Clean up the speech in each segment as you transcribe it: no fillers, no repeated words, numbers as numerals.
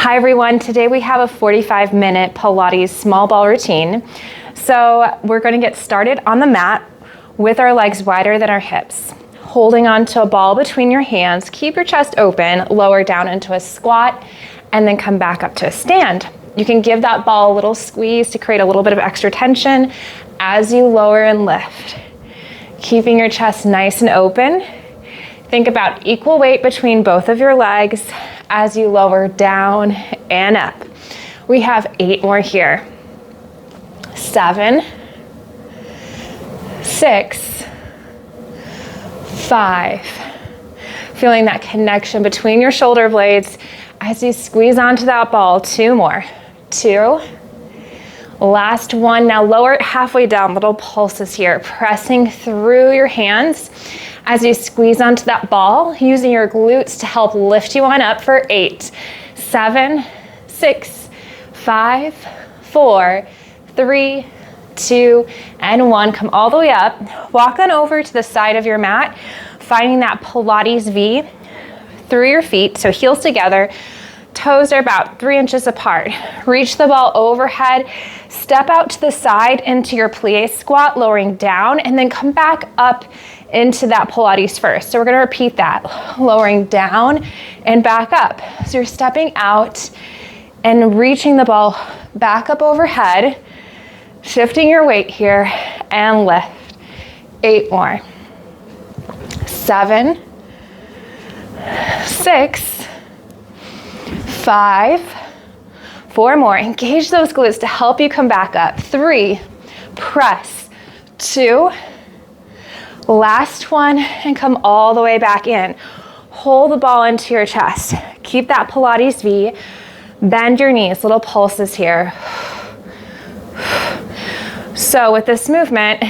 Hi everyone, today we have a 45-minute Pilates small ball routine. So we're going to get started on the mat with our legs wider than our hips. Holding onto a ball between your hands, keep your chest open, lower down into a squat, and then come back up to a stand. You can give that ball a little squeeze to create a little bit of extra tension as you lower and lift. Keeping your chest nice and open. Think about equal weight between both of your legs as you lower down and up. We have 8 more here. 7, 6, 5. Feeling that connection between your shoulder blades as you squeeze onto that ball. 2 more. 2. Last one. Now lower it halfway down, little pulses here, pressing through your hands as you squeeze onto that ball, using your glutes to help lift you on up for 8, 7, 6, 5, 4, 3, 2, and 1. Come all the way up. Walk on over to the side of your mat, finding that Pilates V through your feet, so heels together. Toes are about 3 inches apart. Reach the ball overhead, step out to the side into your plie squat, lowering down, and then come back up into that Pilates first. So we're gonna repeat that, lowering down and back up. So you're stepping out and reaching the ball back up overhead, shifting your weight here, and lift. 8 more. 7, 6, 5, 4 more. Engage those glutes to help you come back up. 3, press. 2, last one, and come all the way back in. Hold the ball into your chest. Keep that Pilates V. Bend your knees, little pulses here. So with this movement,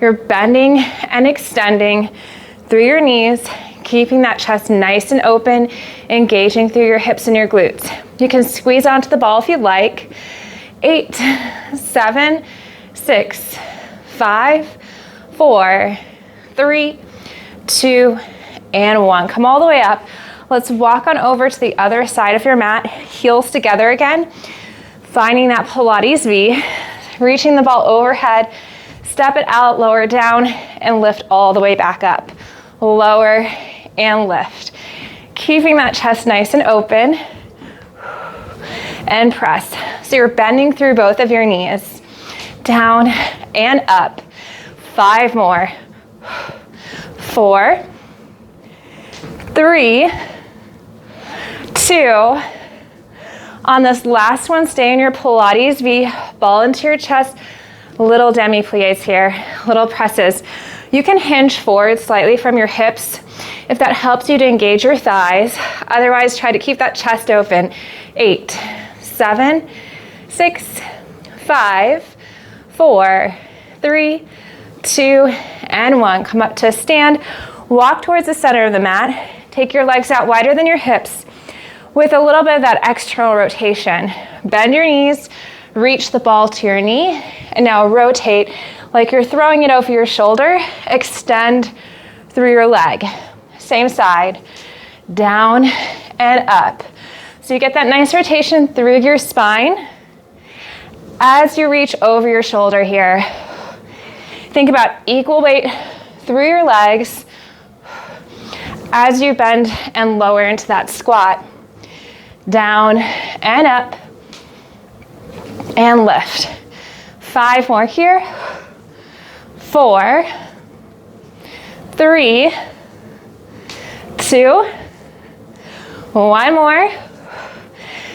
you're bending and extending through your knees, keeping that chest nice and open, engaging through your hips and your glutes. You can squeeze onto the ball if you'd like. 8, 7, 6, 5, 4, 3, 2, and 1. Come all the way up. Let's walk on over to the other side of your mat, heels together again, finding that Pilates V, reaching the ball overhead, step it out, lower down, and lift all the way back up. Lower and lift. Keeping that chest nice and open, and press. So you're bending through both of your knees, down and up. 5 more. 4, 3, 2. On this last one, stay in your Pilates V, ball into your chest, little demi-plies here, little presses. You can hinge forward slightly from your hips if that helps you to engage your thighs. Otherwise, try to keep that chest open. 8, 7, 6, 5, 4, 3, 2, and 1. Come up to a stand. Walk towards the center of the mat. Take your legs out wider than your hips with a little bit of that external rotation. Bend your knees, reach the ball to your knee, and now rotate like you're throwing it over your shoulder. Extend through your leg. Same side, down and up. So you get that nice rotation through your spine as you reach over your shoulder here. Think about equal weight through your legs as you bend and lower into that squat. Down and up and lift. 5 more here. 4, 3, 2, 1 more.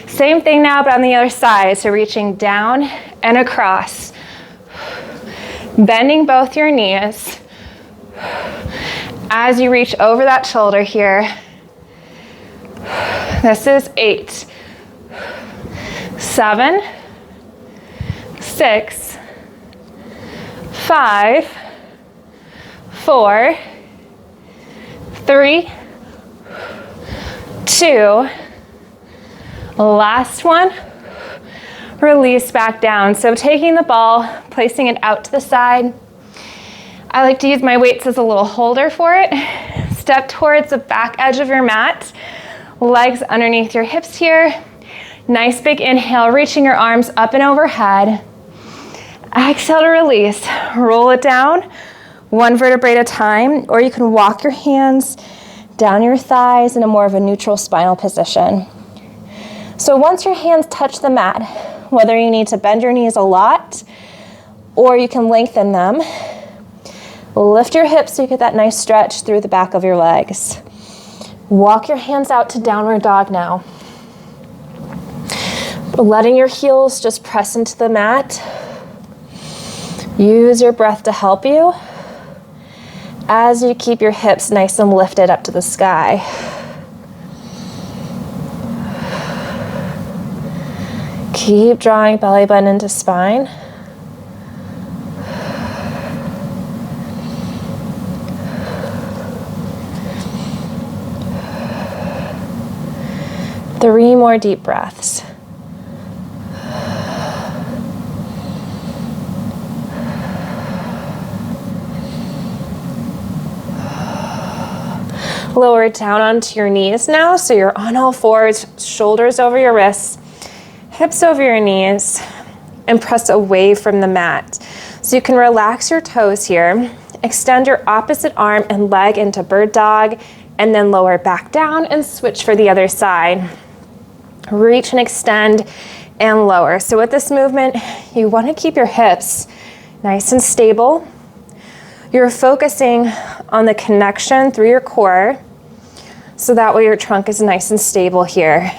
Same thing now, but on the other side. So reaching down and across. Bending both your knees as you reach over that shoulder here. This is 8, 7, 6, 5, 4, 3, 2, last one. Release back down. So taking the ball, placing it out to the side. I like to use my weights as a little holder for it. Step towards the back edge of your mat. Legs underneath your hips here. Nice big inhale, reaching your arms up and overhead. Exhale to release. Roll it down, one vertebrae at a time, or you can walk your hands down your thighs in a more of a neutral spinal position. So once your hands touch the mat, whether you need to bend your knees a lot or you can lengthen them, lift your hips so you get that nice stretch through the back of your legs. Walk your hands out to downward dog now. Letting your heels just press into the mat. Use your breath to help you as you keep your hips nice and lifted up to the sky. Keep drawing belly button into spine. Three more deep breaths. Lower down onto your knees now, so you're on all fours, shoulders over your wrists, hips over your knees, and press away from the mat. So you can relax your toes here, extend your opposite arm and leg into bird dog, and then lower back down and switch for the other side. Reach and extend and lower. So with this movement, you want to keep your hips nice and stable. You're focusing on the connection through your core, so that way your trunk is nice and stable here.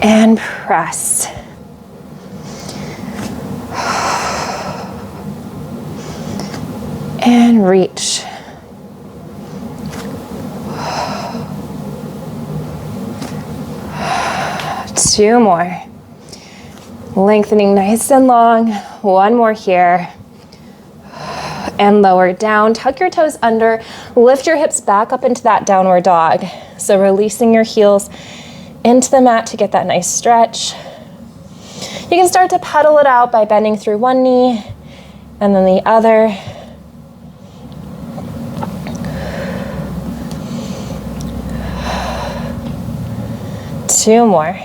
And press. And reach. Two more. Lengthening nice and long. One more here. And lower down, tuck your toes under, lift your hips back up into that downward dog. So releasing your heels into the mat to get that nice stretch. You can start to pedal it out by bending through one knee and then the other. Two more.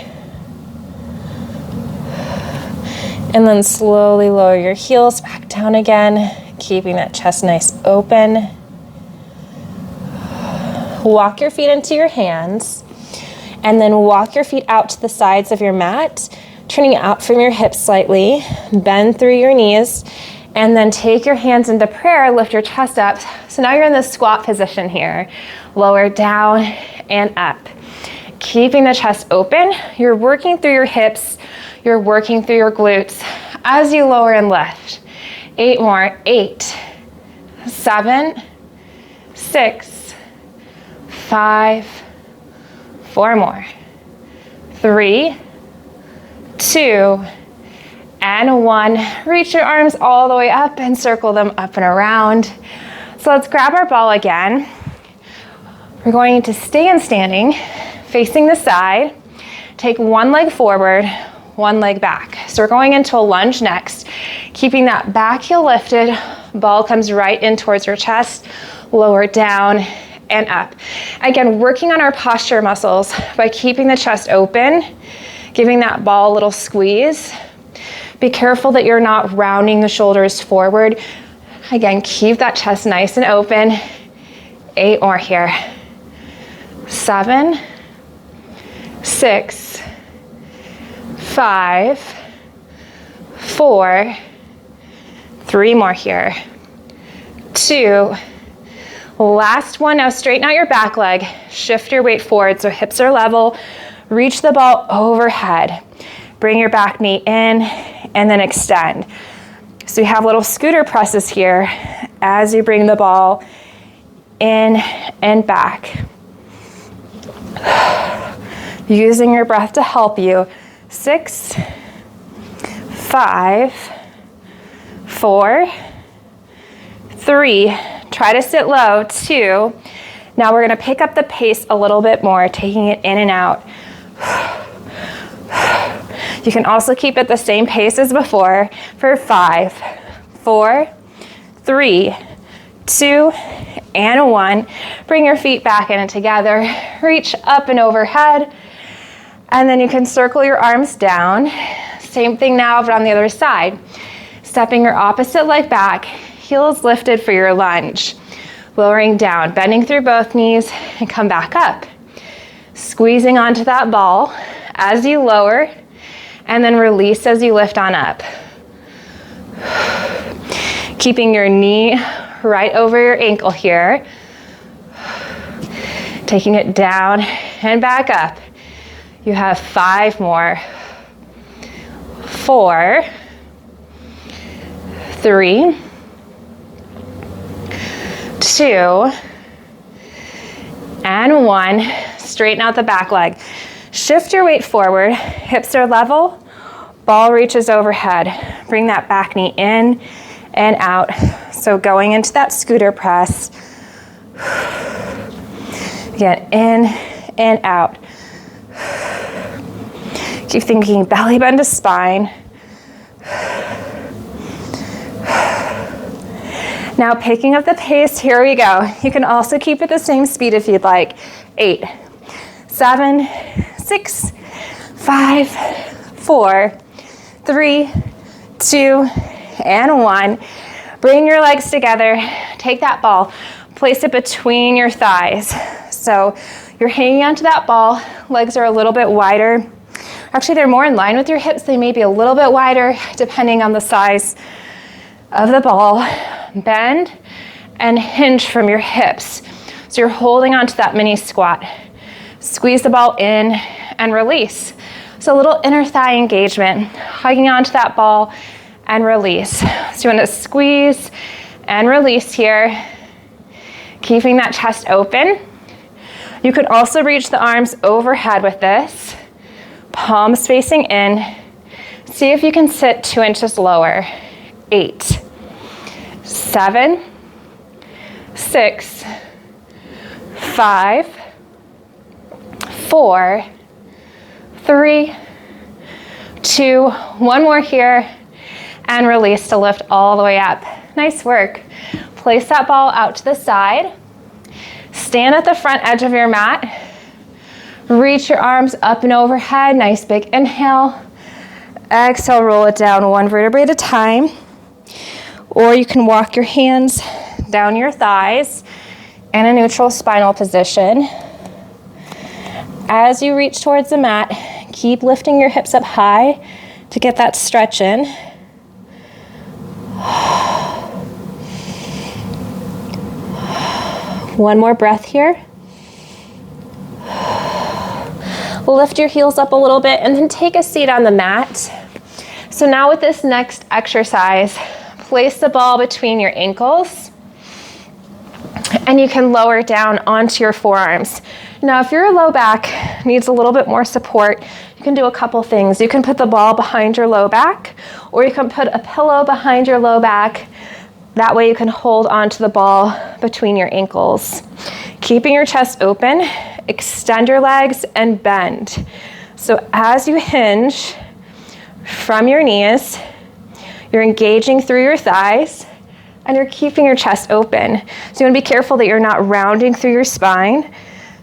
And then slowly lower your heels back down again. Keeping that chest nice open. Walk your feet into your hands and then walk your feet out to the sides of your mat, turning out from your hips slightly, bend through your knees, and then take your hands into prayer, lift your chest up. So now you're in the squat position here. Lower down and up. Keeping the chest open, you're working through your hips, you're working through your glutes as you lower and lift. 8 more. 8, 7, 6, 5, 4 more. 3, 2, and 1. Reach your arms all the way up and circle them up and around. So let's grab our ball again. We're going to stay in standing, facing the side. Take one leg forward, one leg back. So we're going into a lunge next. Keeping that back heel lifted, ball comes right in towards your chest, lower down and up. Again, working on our posture muscles by keeping the chest open, giving that ball a little squeeze. Be careful that you're not rounding the shoulders forward. Again, keep that chest nice and open. 8 more here. 7, 6, 5, 4, 3 more here. 2, last one. Now straighten out your back leg. Shift your weight forward so hips are level. Reach the ball overhead. Bring your back knee in and then extend. So you have little scooter presses here as you bring the ball in and back. Using your breath to help you. 6, 5, 4, 3. Try to sit low. 2. Now we're going to pick up the pace a little bit more, taking it in and out. You can also keep it the same pace as before for 5, 4, 3, 2, and 1. Bring your feet back in and together. Reach up and overhead. And then you can circle your arms down. Same thing now, but on the other side. Stepping your opposite leg back, heels lifted for your lunge. Lowering down, bending through both knees and come back up. Squeezing onto that ball as you lower, and then release as you lift on up. Keeping your knee right over your ankle here. Taking it down and back up. You have 5 more. 4, 3, 2, and 1. Straighten out the back leg. Shift your weight forward. Hips are level. Ball reaches overhead. Bring that back knee in and out. So going into that scooter press. Again, in and out. Keep thinking belly bend to spine. Now picking up the pace, here we go. You can also keep it the same speed if you'd like. 8, 7, 6, 5, 4, 3, 2, and 1. Bring your legs together. Take that ball, place it between your thighs. So you're hanging onto that ball. Legs are a little bit wider. Actually, they're more in line with your hips. They may be a little bit wider depending on the size of the ball. Bend and hinge from your hips. So you're holding onto that mini squat. Squeeze the ball in and release. So a little inner thigh engagement, hugging onto that ball and release. So you want to squeeze and release here, keeping that chest open. You could also reach the arms overhead with this, palms facing in. See if you can sit 2 inches lower. 8, 7, 6, 5, 4, 3, 2, 1 more here, and release to lift all the way up. Nice work. Place that ball out to the side. Stand at the front edge of your mat. Reach your arms up and overhead. Nice big inhale. Exhale, roll it down 1 vertebrae at a time. Or you can walk your hands down your thighs in a neutral spinal position. As you reach towards the mat, keep lifting your hips up high to get that stretch in. One more breath here. Lift your heels up a little bit and then take a seat on the mat. So now with this next exercise, place the ball between your ankles and you can lower down onto your forearms. Now, if your low back needs a little bit more support, you can do a couple things. You can put the ball behind your low back, or you can put a pillow behind your low back. That way you can hold onto the ball between your ankles. Keeping your chest open, extend your legs and bend. So as you hinge from your knees, you're engaging through your thighs and you're keeping your chest open. So you want to be careful that you're not rounding through your spine.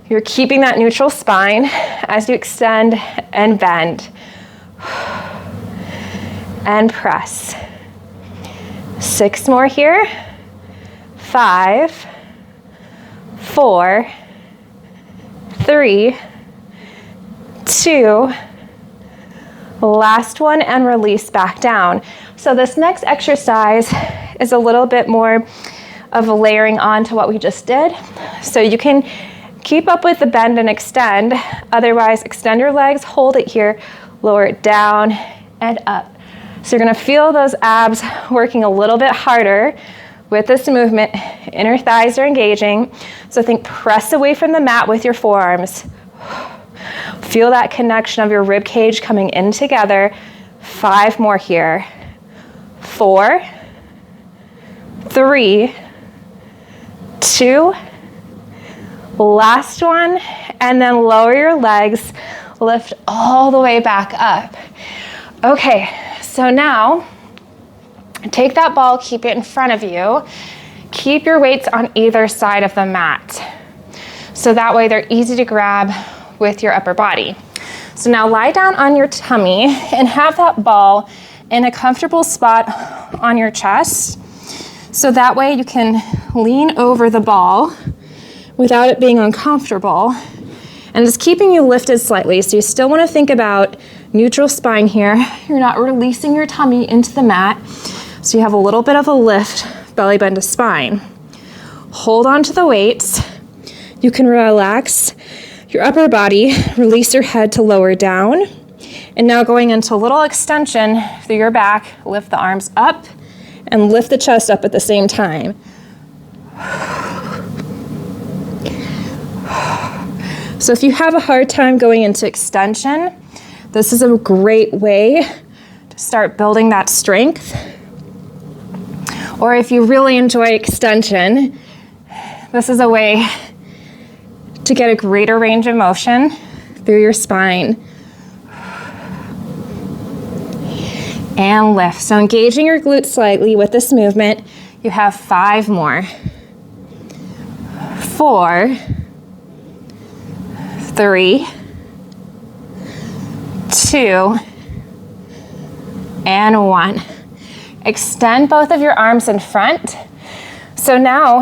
You're keeping that neutral spine as you extend and bend. And press. 6 more here. 5, 4, 3, 2, last one, and release back down. So this next exercise is a little bit more of layering on to what we just did. So you can keep up with the bend and extend. Otherwise, extend your legs, hold it here, lower it down and up. So you're gonna feel those abs working a little bit harder with this movement. Inner thighs are engaging. So think press away from the mat with your forearms. Feel that connection of your rib cage coming in together. 5 more here. 4, 3, 2, last one, and then lower your legs, lift all the way back up. Okay, so now take that ball, keep it in front of you. Keep your weights on either side of the mat. So that way they're easy to grab with your upper body. So now lie down on your tummy and have that ball in a comfortable spot on your chest. So that way you can lean over the ball without it being uncomfortable. And it's keeping you lifted slightly. So you still want to think about neutral spine here. You're not releasing your tummy into the mat. So you have a little bit of a lift, belly button to spine. Hold on to the weights. You can relax your upper body, release your head to lower down. And now going into a little extension through your back, lift the arms up and lift the chest up at the same time. So if you have a hard time going into extension, this is a great way to start building that strength. Or if you really enjoy extension, this is a way to get a greater range of motion through your spine. And lift. So engaging your glutes slightly with this movement. You have 5 more. 4, 3, 2, and 1. Extend both of your arms in front. So now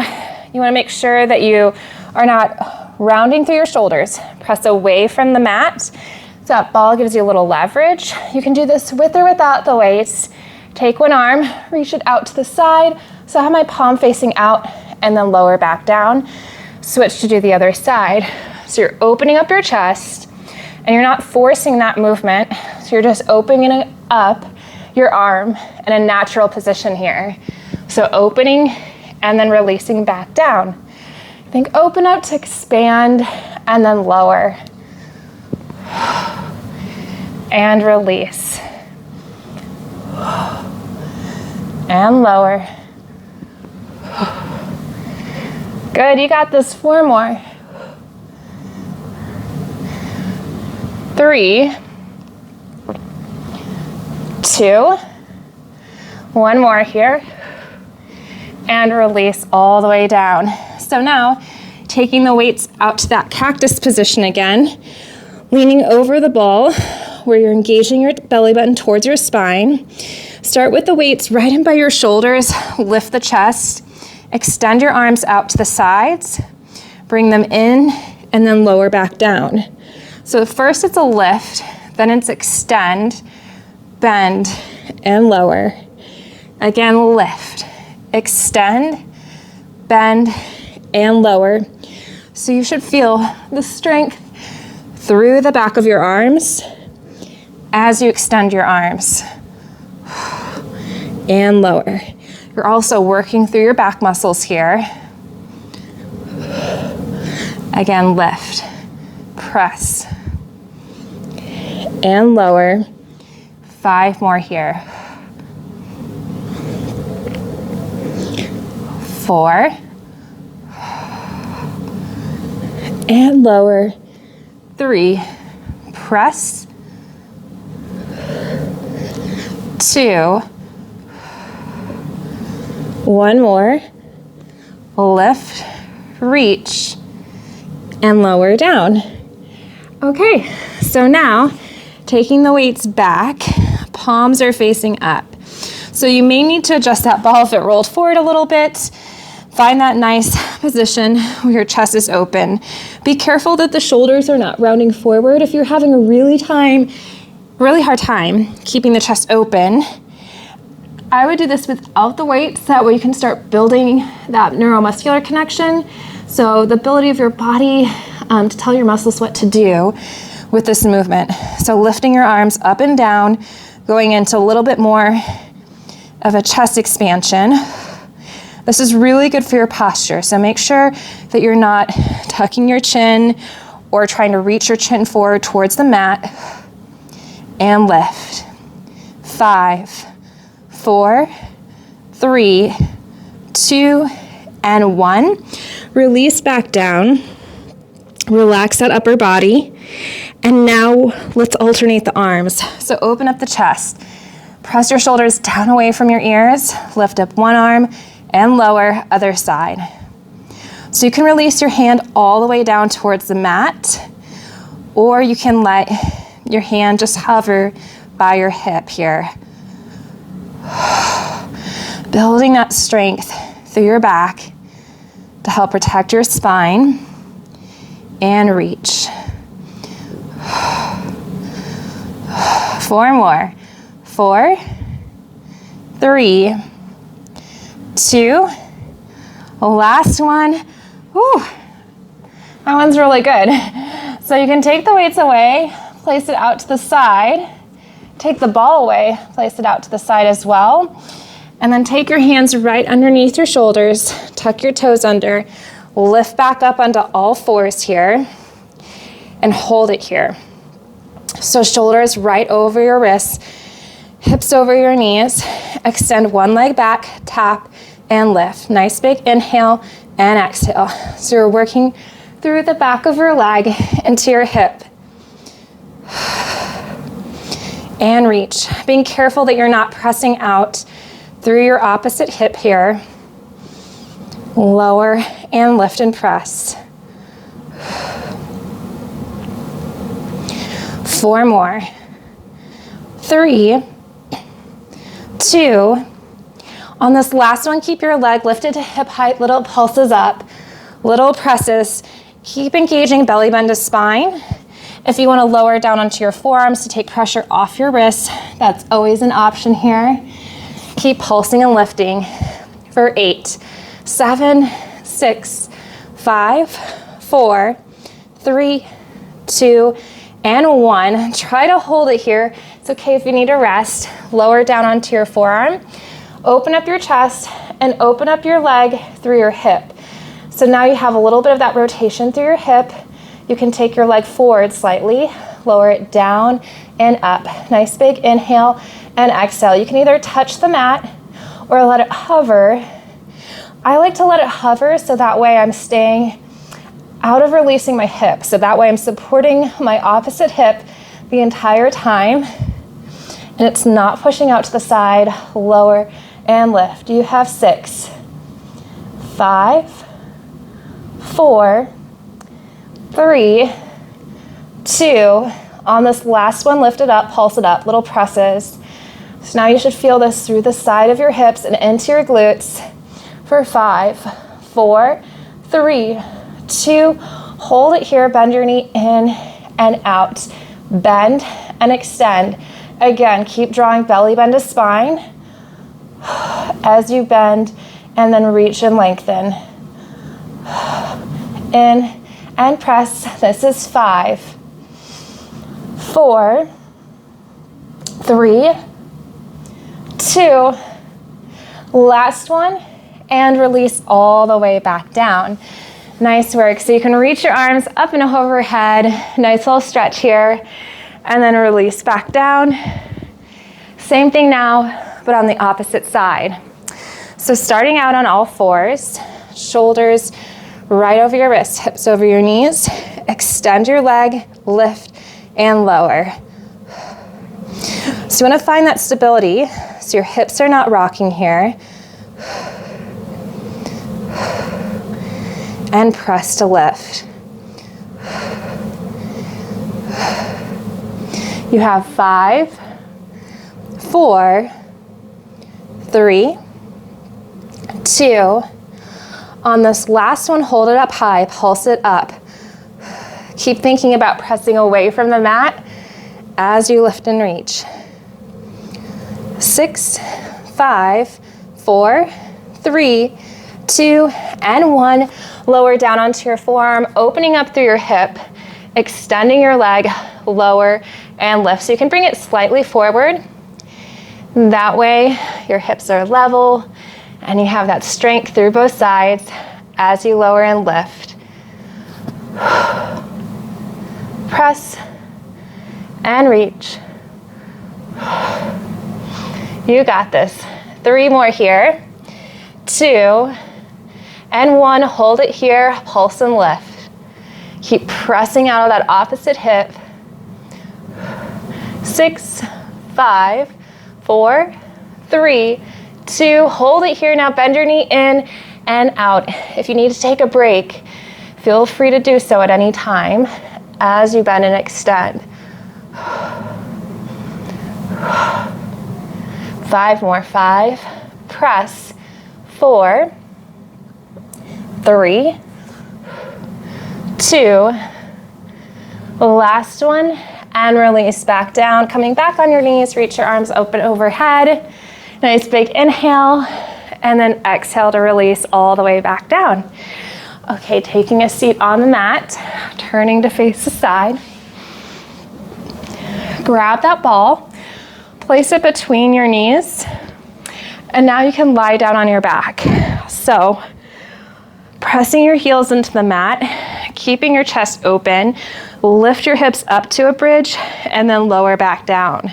you want to make sure that you are not rounding through your shoulders. Press away from the mat. So that ball gives you a little leverage. You can do this with or without the weights. Take one arm, reach it out to the side. So I have my palm facing out and then lower back down. Switch to do the other side. So you're opening up your chest and you're not forcing that movement. So you're just opening up your arm in a natural position here. So opening and then releasing back down. Think open up to expand and then lower. And release. And lower. Good, you got this. 4 more. 3, 2, 1 more here. And release all the way down. So now, taking the weights out to that cactus position again, leaning over the ball where you're engaging your belly button towards your spine. Start with the weights right in by your shoulders, lift the chest, extend your arms out to the sides, bring them in, and then lower back down. So first it's a lift, then it's extend, bend, and lower. Again, lift, extend, bend, and lower. So you should feel the strength through the back of your arms as you extend your arms. And lower. You're also working through your back muscles here. Again, lift, press, and lower. 5 more here. 4, and lower. 3, press. 2, 1 more, lift, reach, and lower down. Okay, so now taking the weights back, palms are facing up. So you may need to adjust that ball if it rolled forward a little bit. Find that nice position where your chest is open. Be careful that the shoulders are not rounding forward. If you're having a really hard time keeping the chest open, I would do this without the weights. That way you can start building that neuromuscular connection. So the ability of your body to tell your muscles what to do with this movement. So lifting your arms up and down, going into a little bit more of a chest expansion. This is really good for your posture. So make sure that you're not tucking your chin or trying to reach your chin forward towards the mat. And lift. 5, 4, 3, 2, and 1. Release back down. Relax that upper body. And now let's alternate the arms. So open up the chest. Press your shoulders down away from your ears. Lift up one arm and lower, other side. So you can release your hand all the way down towards the mat, or you can let your hand just hover by your hip here. Building that strength through your back to help protect your spine and reach. 4 more. 4, 3, 2, last one. Whew. That one's really good. So you can take the weights away, place it out to the side, take the ball away, place it out to the side as well, and then take your hands right underneath your shoulders, tuck your toes under, lift back up onto all fours here, and hold it here. So shoulders right over your wrists, hips over your knees, extend one leg back, tap, and lift. Nice big inhale and exhale. So you're working through the back of your leg into your hip. And reach. Being careful that you're not pressing out through your opposite hip here. Lower and lift and press. 4 more. 3, 2. On this last one, keep your leg lifted to hip height, little pulses up, little presses. Keep engaging belly bend to spine. If you want to lower down onto your forearms to take pressure off your wrists, that's always an option here. Keep pulsing and lifting for 8, 7, 6, 5, 4, 3, 2, and 1. Try to hold it here. It's okay if you need to rest. Lower down onto your forearm. Open up your chest and open up your leg through your hip. So now you have a little bit of that rotation through your hip. You can take your leg forward slightly, lower it down and up. Nice big inhale and exhale. You can either touch the mat or let it hover. I like to let it hover so that way I'm staying out of releasing my hip. So that way I'm supporting my opposite hip the entire time and it's not pushing out to the side. Lower and lift. You have 6, 5, 4, 3, 2. On this last one, lift it up, pulse it up, little presses. So now you should feel this through the side of your hips and into your glutes for 5, 4, 3, 2. Hold it here, bend your knee in and out. Bend and extend. Again, keep drawing belly bend to spine as you bend and then reach and lengthen. In and press. This is 5, 4, 3, 2. Last one, and release all the way back down. Nice work. So you can reach your arms up and overhead. Nice little stretch here, and then release back down. Same thing now, but on the opposite side. So starting out on all fours, shoulders right over your wrists, hips over your knees. Extend your leg, lift, and lower. So you want to find that stability so your hips are not rocking here. And press to lift. You have 5, 4, 3, 2. On this last one, hold it up high, pulse it up. Keep thinking about pressing away from the mat as you lift and reach. 6, 5, 4, 3, 2, and 1. Lower down onto your forearm, opening up through your hip, extending your leg, lower and lift. So you can bring it slightly forward. That way your hips are level and you have that strength through both sides as you lower and lift. Press and reach. You got this. 3 more here. 2 and 1. Hold it here, pulse and lift. Keep pressing out of that opposite hip. 6, 5, 4, 3, 2. Hold it here. Now bend your knee in and out. If you need to take a break, feel free to do so at any time as you bend and extend. 5 more. 5, press. 4, 3, 2, last one, and release back down. Coming back on your knees, reach your arms open overhead. Nice big inhale, and then exhale to release all the way back down. Okay, taking a seat on the mat, turning to face the side. Grab that ball, place it between your knees, and now you can lie down on your back. So, pressing your heels into the mat, keeping your chest open, lift your hips up to a bridge, and then lower back down.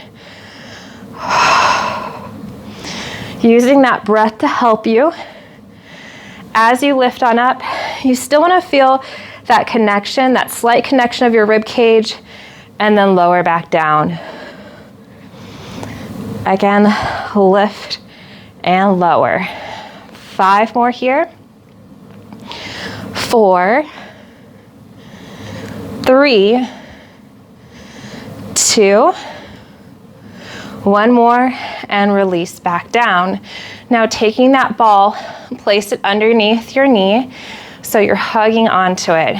Using that breath to help you. As you lift on up, you still want to feel that connection, that slight connection of your rib cage, and then lower back down. Again, lift and lower. 5 more here. 4, 3, 2, 1 more, and release back down. Now taking that ball, place it underneath your knee so you're hugging onto it.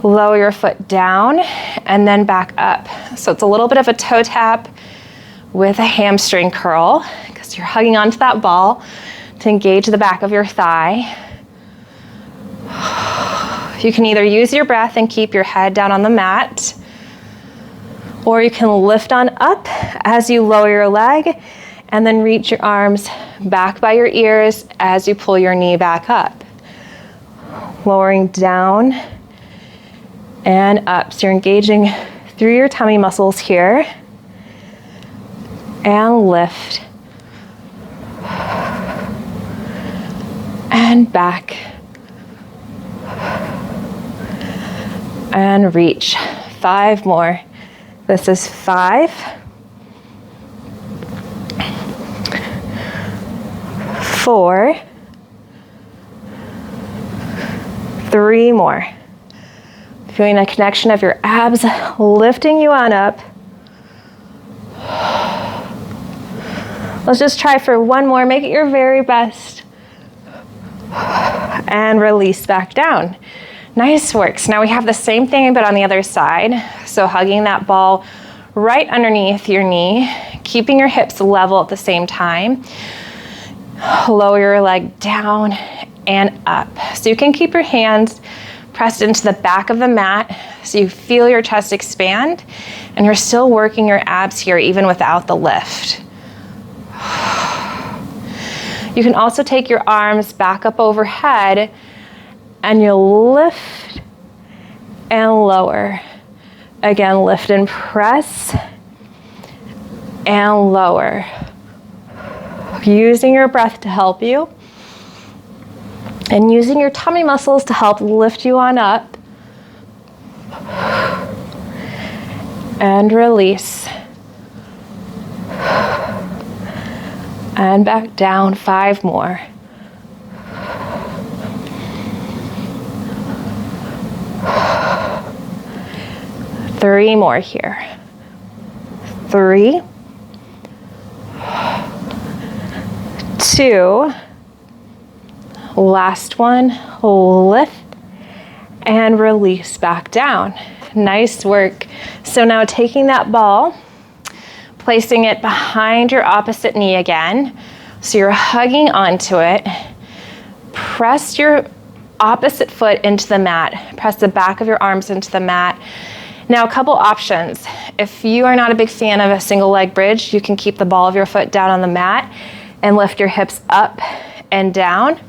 Lower your foot down and then back up. So it's a little bit of a toe tap with a hamstring curl because you're hugging onto that ball to engage the back of your thigh. You can either use your breath and keep your head down on the mat, or you can lift on up as you lower your leg and then reach your arms back by your ears as you pull your knee back up. Lowering down and up. So you're engaging through your tummy muscles here. And lift. And back. And reach. 5 more. This is 5, 4, 3 more. Feeling a connection of your abs lifting you on up. Let's just try for 1 more. Make it your very best. And release back down. Nice work. So now we have the same thing but on the other side. So hugging that ball right underneath your knee, keeping your hips level at the same time. Lower your leg down and up. So you can keep your hands pressed into the back of the mat so you feel your chest expand and you're still working your abs here even without the lift. You can also take your arms back up overhead and you'll lift and lower. Again, lift and press and lower. Using your breath to help you and using your tummy muscles to help lift you on up. And release. And back down. 5 more. 3 more here. 3, 2, last one, lift and release back down. Nice work. So now taking that ball, placing it behind your opposite knee again. So you're hugging onto it. Press your opposite foot into the mat. Press the back of your arms into the mat. Now, a couple options. If you are not a big fan of a single leg bridge, you can keep the ball of your foot down on the mat and lift your hips up and down.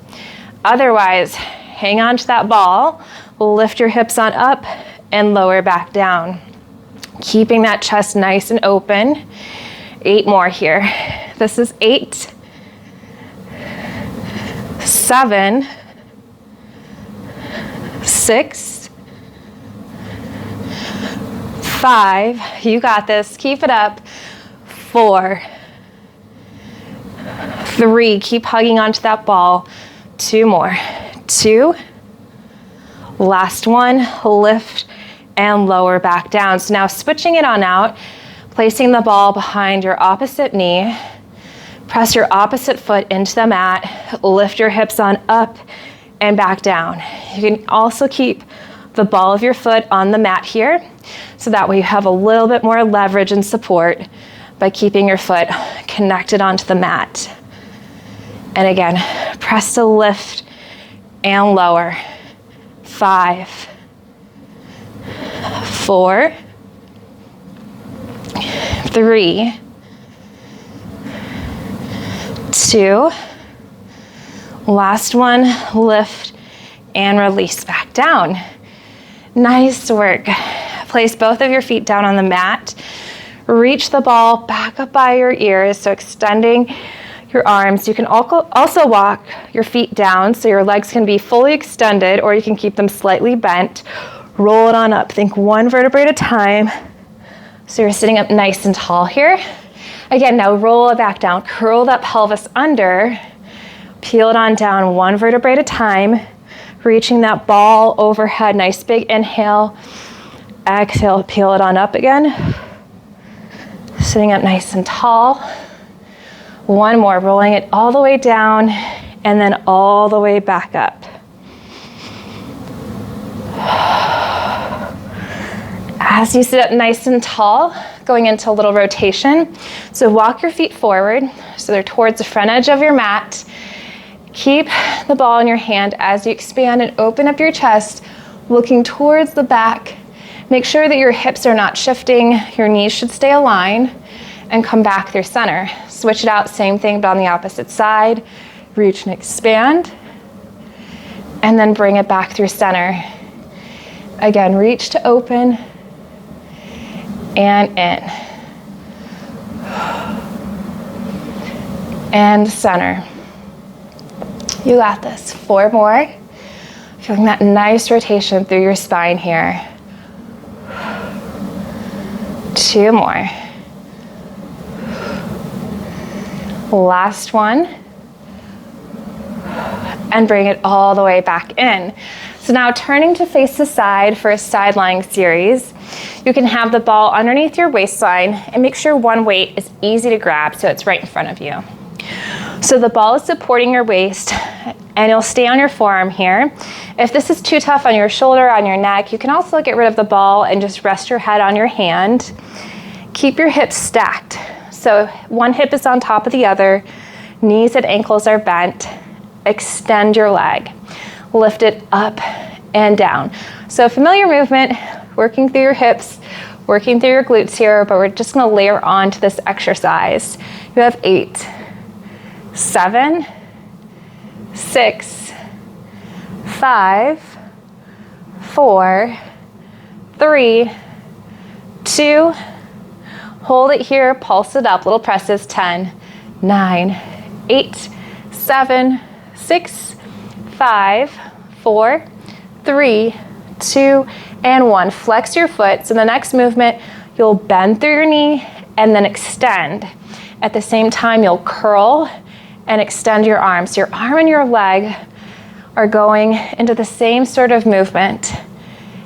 Otherwise, hang on to that ball, lift your hips on up and lower back down. Keeping that chest nice and open. 8 more here. This is 8, 7, 6, 5, you got this, keep it up. 4, 3, keep hugging onto that ball. 2 more. 2, last one, lift and lower back down. So now switching it on out, placing the ball behind your opposite knee. Press your opposite foot into the mat, lift your hips on up and back down. You can also keep the ball of your foot on the mat here, so that way you have a little bit more leverage and support by keeping your foot connected onto the mat. And again, press to lift and lower. 5, 4, 3, 2, last one, lift and release back down. Nice work. Place both of your feet down on the mat. Reach the ball back up by your ears, so extending your arms. You can also walk your feet down so your legs can be fully extended, or you can keep them slightly bent. Roll it on up. Think one vertebrae at a time. So you're sitting up nice and tall here. Again, now roll it back down. Curl that pelvis under. Peel it on down one vertebrae at a time. Reaching that ball overhead. Nice big inhale. Exhale, peel it on up again. Sitting up nice and tall. One more, rolling it all the way down and then all the way back up. As you sit up nice and tall, going into a little rotation. So walk your feet forward so they're towards the front edge of your mat. Keep the ball in your hand as you expand and open up your chest, looking towards the back. Make sure that your hips are not shifting, your knees should stay aligned, and come back through center. Switch it out, same thing, but on the opposite side. Reach and expand, and then bring it back through center. Again, reach to open, and in. And center. You got this. 4 more. Feeling that nice rotation through your spine here. 2 more. Last one. And bring it all the way back in. So now turning to face the side for a side lying series. You can have the ball underneath your waistline and make sure one weight is easy to grab so it's right in front of you. So the ball is supporting your waist and you'll stay on your forearm here. If this is too tough on your shoulder, on your neck, you can also get rid of the ball and just rest your head on your hand. Keep your hips stacked. So one hip is on top of the other, knees and ankles are bent. Extend your leg. Lift it up and down. So familiar movement, working through your hips, working through your glutes here, but we're just gonna layer on to this exercise. You have 8, 7, 6, 5, 4, 3, 2, hold it here, pulse it up, little presses, 10, 9, 8, 7, 6, 5, 4, 3, 2, and 1. Flex your foot. So the next movement, you'll bend through your knee and then extend. At the same time, you'll curl and extend your arms. Your arm and your leg are going into the same sort of movement.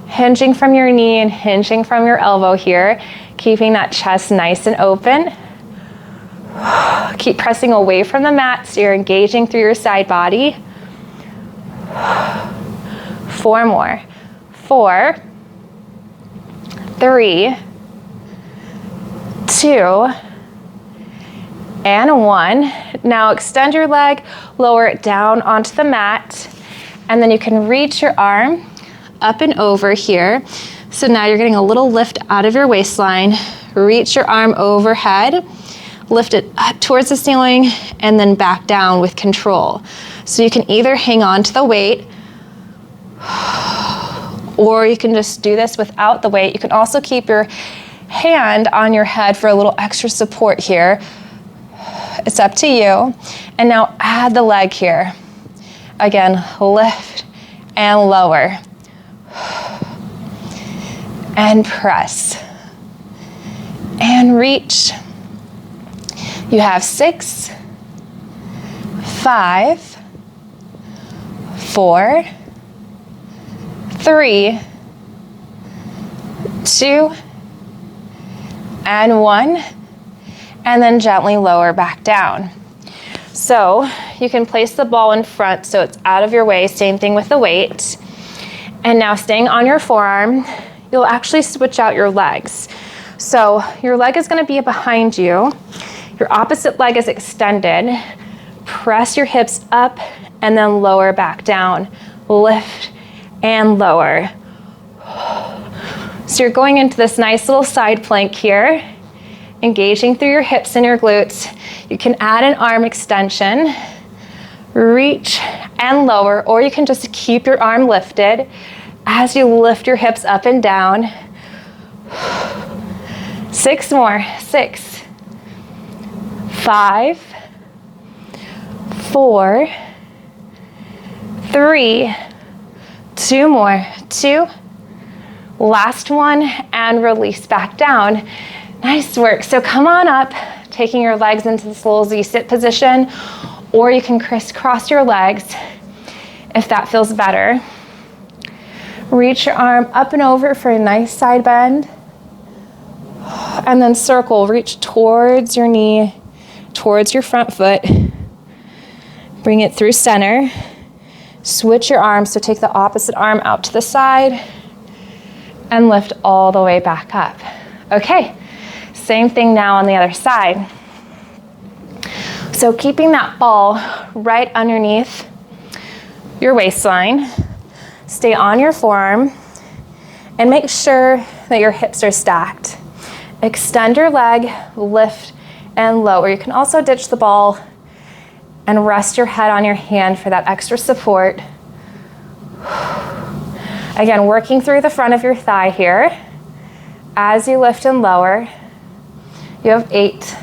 Hinging from your knee and hinging from your elbow here, keeping that chest nice and open. Keep pressing away from the mat so you're engaging through your side body. 4 more. 4, 3, 2, and 1. Now extend your leg, lower it down onto the mat, and then you can reach your arm up and over here. So now you're getting a little lift out of your waistline. Reach your arm overhead, lift it up towards the ceiling, and then back down with control. So you can either hang on to the weight, or you can just do this without the weight. You can also keep your hand on your head for a little extra support here. It's up to you. And now add the leg here. Again, lift and lower. And press. And reach. You have 6, 5, 4, 3, 2, and 1, and then gently lower back down. So you can place the ball in front so it's out of your way. Same thing with the weight. And now staying on your forearm, you'll actually switch out your legs. So your leg is gonna be behind you. Your opposite leg is extended. Press your hips up and then lower back down. Lift and lower. So you're going into this nice little side plank here, engaging through your hips and your glutes. You can add an arm extension, reach and lower, or you can just keep your arm lifted as you lift your hips up and down. 6 more. 6, 5, 4, 3, 2 more. 2, last one, and release back down. Nice work. So come on up, taking your legs into this little Z-sit position, or you can crisscross your legs if that feels better. Reach your arm up and over for a nice side bend. And then circle, reach towards your knee, towards your front foot. Bring it through center. Switch your arms, so take the opposite arm out to the side and lift all the way back up. Okay, same thing now on the other side. So keeping that ball right underneath your waistline, stay on your forearm and make sure that your hips are stacked. Extend your leg, lift and lower. You can also ditch the ball and rest your head on your hand for that extra support. Again, working through the front of your thigh here. As you lift and lower, you have 8,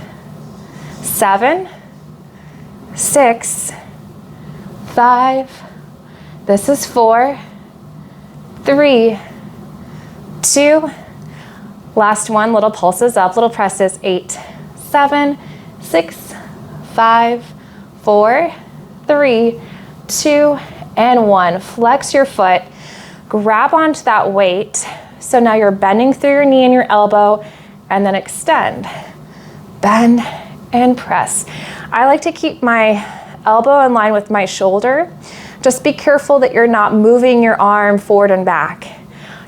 7, 6, 5, this is 4, 3, 2, last one, little pulses up, little presses, 8, 7, 6, 5, 4, 3, 2, and 1. Flex your foot, grab onto that weight. So now you're bending through your knee and your elbow, and then extend, bend, and press. I like to keep my elbow in line with my shoulder. Just be careful that you're not moving your arm forward and back.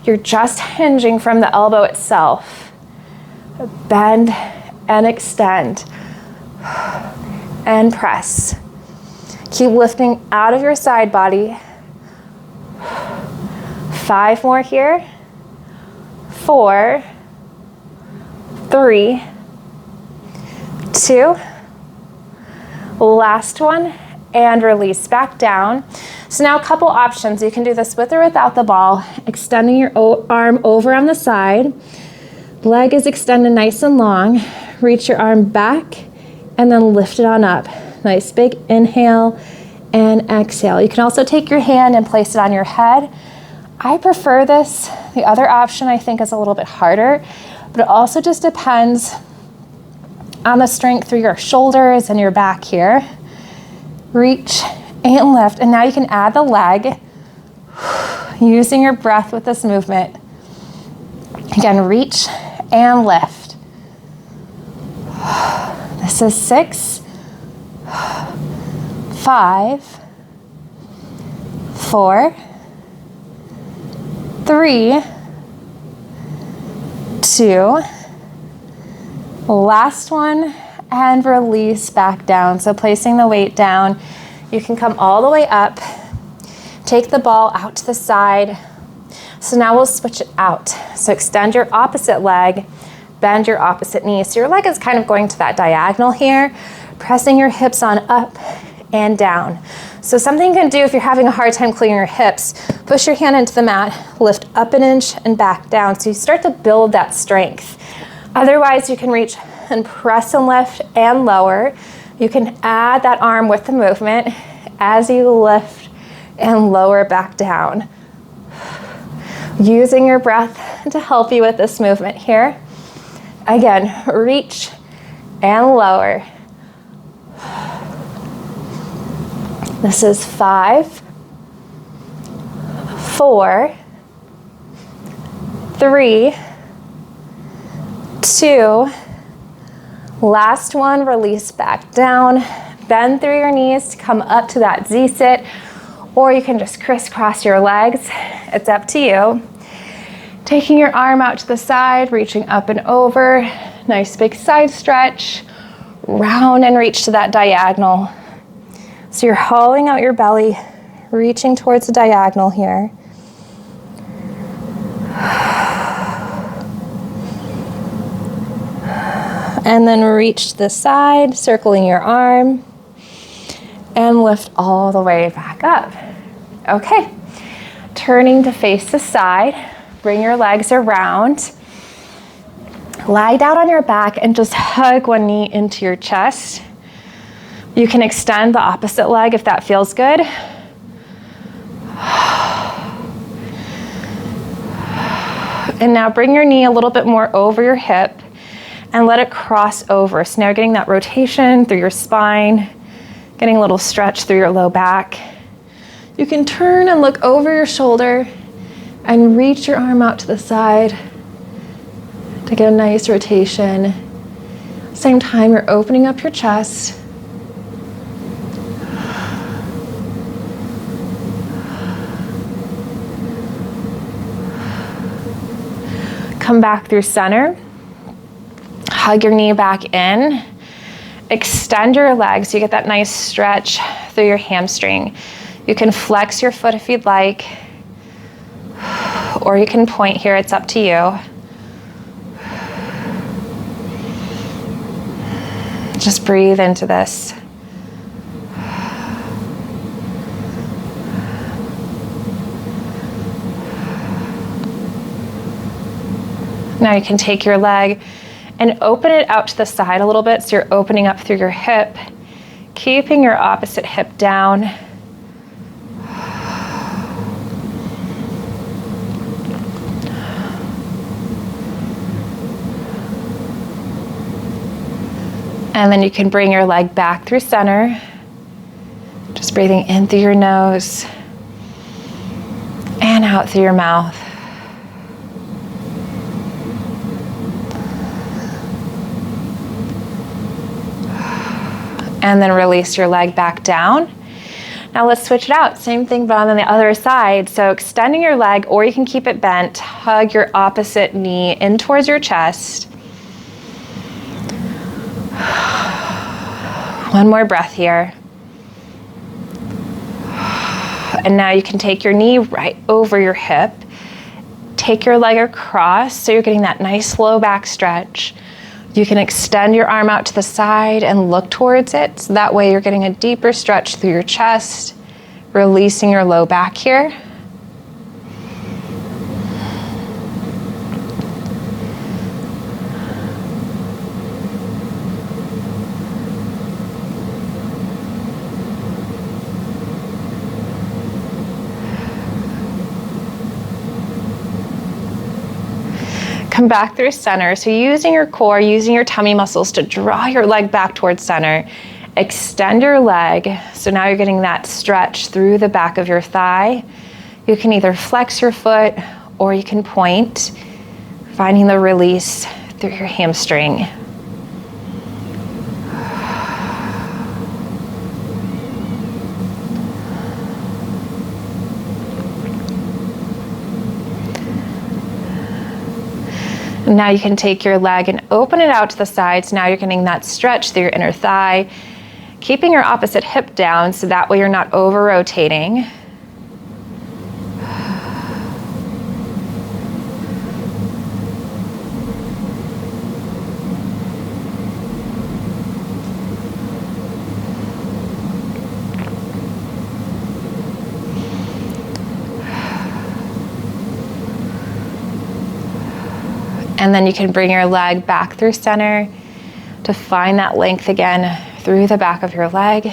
You're just hinging from the elbow itself. Bend and extend and press. Keep lifting out of your side body. 5 more here. 4, 3, 2, last one, and release back down. So now a couple options. You can do this with or without the ball, extending your arm over on the side. Leg is extended nice and long. Reach your arm back and then lift it on up. Nice big inhale and exhale. You can also take your hand and place it on your head. I prefer this. The other option I think is a little bit harder, but it also just depends on the strength through your shoulders and your back here. Reach and lift, and now you can add the leg using your breath with this movement. Again, reach and lift. This is 6, 5, 4, 3, 2, last one, and release back down. So placing the weight down, you can come all the way up, take the ball out to the side. So now we'll switch it out. So extend your opposite leg, bend your opposite knee. So your leg is kind of going to that diagonal here, pressing your hips on up and down. So something you can do if you're having a hard time clearing your hips, push your hand into the mat, lift up an inch and back down. So you start to build that strength. Otherwise, you can reach and press and lift and lower. You can add that arm with the movement as you lift and lower back down. Using your breath to help you with this movement here. Again, reach and lower. This is 5, 4, 3, 2, last one, release back down, Bend through your knees to come up to that Z-sit, or you can just crisscross your legs. It's up to you. Taking your arm out to the side, reaching up and over. Nice big side stretch. Round and reach to that diagonal. So you're hollowing out your belly, reaching towards the diagonal here. And then reach to the side, circling your arm, and lift all the way back up. Okay, turning to face the side, bring your legs around. Lie down on your back and just hug one knee into your chest. You can extend the opposite leg if that feels good. And now bring your knee a little bit more over your hip and let it cross over. So now you're getting that rotation through your spine, getting a little stretch through your low back. You can turn and look over your shoulder and reach your arm out to the side to get a nice rotation. Same time, you're opening up your chest. Come back through center. Hug your knee back in. Extend your legs so you get that nice stretch through your hamstring. You can flex your foot if you'd like, or you can point here, it's up to you. Just breathe into this. Now you can take your leg and open it out to the side a little bit so you're opening up through your hip, keeping your opposite hip down. And then you can bring your leg back through center. Just breathing in through your nose and out through your mouth. And then release your leg back down. Now let's switch it out. Same thing, but on the other side. So extending your leg, or you can keep it bent. Hug your opposite knee in towards your chest. One more breath here. And now you can take your knee right over your hip. Take your leg across so you're getting that nice low back stretch. You can extend your arm out to the side and look towards it. So that way you're getting a deeper stretch through your chest, releasing your low back here. Come back through center. So using your core, using your tummy muscles to draw your leg back towards center. Extend your leg. So now you're getting that stretch through the back of your thigh. You can either flex your foot or you can point, finding the release through your hamstring. Now you can take your leg and open it out to the sides. Now you're getting that stretch through your inner thigh, keeping your opposite hip down so that way you're not over rotating. And then you can bring your leg back through center to find that length again through the back of your leg.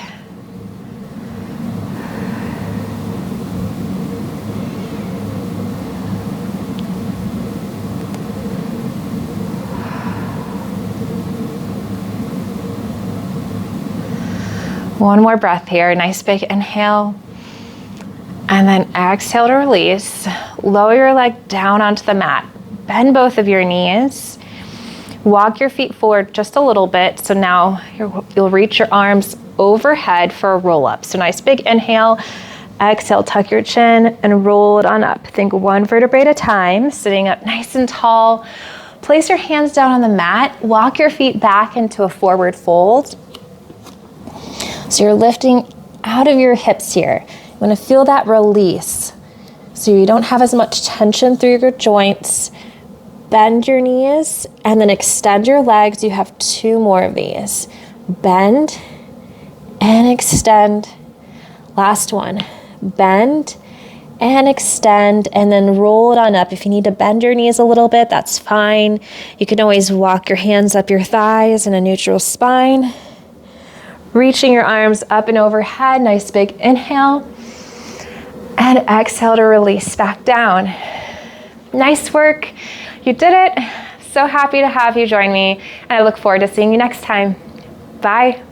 One more breath here, nice big inhale. And then exhale to release. Lower your leg down onto the mat. Bend both of your knees. Walk your feet forward just a little bit. So now you'll reach your arms overhead for a roll up. So nice big inhale, exhale, tuck your chin and roll it on up. Think one vertebrae at a time, sitting up nice and tall. Place your hands down on the mat, walk your feet back into a forward fold. So you're lifting out of your hips here. You want to feel that release so you don't have as much tension through your joints. Bend your knees and then extend your legs. You have 2 more of these. Bend and extend. Last one. Bend and extend and then roll it on up. If you need to bend your knees a little bit, that's fine. You can always walk your hands up your thighs in a neutral spine. Reaching your arms up and overhead. Nice big inhale. And exhale to release back down. Nice work. You did it. So happy to have you join me, and I look forward to seeing you next time. Bye.